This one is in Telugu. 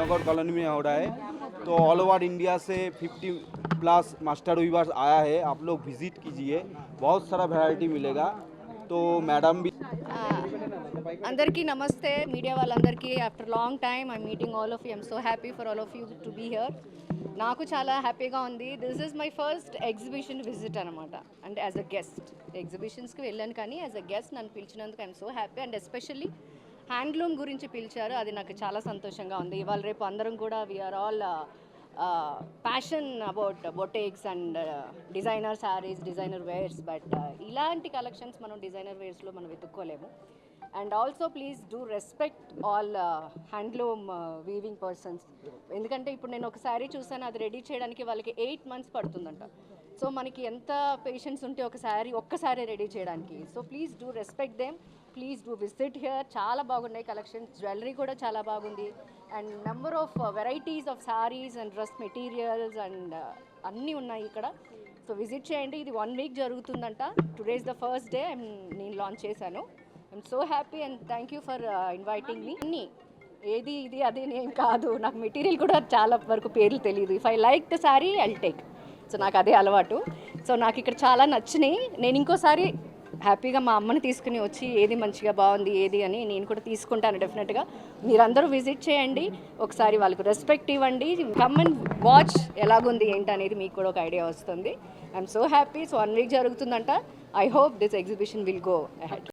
नगर कॉलोनी में हो रहा है। तो ऑल ओवर इंडिया से 50+ मास्टर वीवर्स आया है, आप लोग विजिट कीजिए, बहुत सारा वैरायटी मिलेगा। तो मैडम भी అందరికీ నమస్తే మీడియా వాళ్ళందరికీ after long time I meeting all of you I'm so happy for all of you to be here. నాకు చాలా హ్యాపీగా ఉంది. This is my first exhibition visit అనమాట, అంటే యాజ్ అ గెస్ట్. ఎగ్జిబిషన్స్కి వెళ్ళాను కానీ యాజ్ అ గెస్ట్ నన్ను పిలిచినందుకు I'm so happy. And especially handloom గురించి పిలిచారు, అది నాకు చాలా సంతోషంగా ఉంది. ఇవాళ రేపు అందరం కూడా we are all passion about Botox and designer saris, designer wears, but ఇలాంటి కలెక్షన్స్ మనం డిజైనర్ వేర్స్లో మనం వెతుక్కోలేము. And also please do respect all handloom weaving persons. ఎందుకంటే ఇప్పుడు నేను ఒక శారీ చూసాను, అది రెడీ చేయడానికి వాళ్ళకి 8 months పడుతుందంట. సో మనకి ఎంత పేషెన్స్ ఉంటే ఒక్కసారి రెడీ చేయడానికి. So please do respect them, please do visit here. చాలా బాగున్నాయి కలెక్షన్స్, జ్యువెలరీ కూడా చాలా బాగుంది. And number of varieties of saris and dress materials and అన్నీ ఉన్నాయి ఇక్కడ. సో విజిట్ చేయండి. ఇది 1 week జరుగుతుందంట. Today is the first day నేను లాంచ్ చేశాను. I'm so happy and thank you for inviting me. అన్నీ ఏది ఇది అది ఏం కాదు, నాకు మెటీరియల్ కూడా చాలా వరకు పేర్లు తెలియదు. If I like the sari I'll take. So నాకు అదే అలవాటు. సో నాకు ఇక్కడ చాలా నచ్చినాయి. నేను ఇంకోసారి హ్యాపీగా మా అమ్మని తీసుకుని వచ్చి ఏది మంచిగా బాగుంది ఏది అని నేను కూడా తీసుకుంటాను డెఫినెట్గా. మీరందరూ విజిట్ చేయండి, ఒకసారి వాళ్ళకు రెస్పెక్ట్ ఇవ్వండి. కమ్ అండ్ వాచ్ ఎలాగుంది ఏంటి అనేది మీకు కూడా ఒక ఐడియా వస్తుంది. I'm so happy. So 1 week జరుగుతుందంట. I hope this exhibition will go ahead.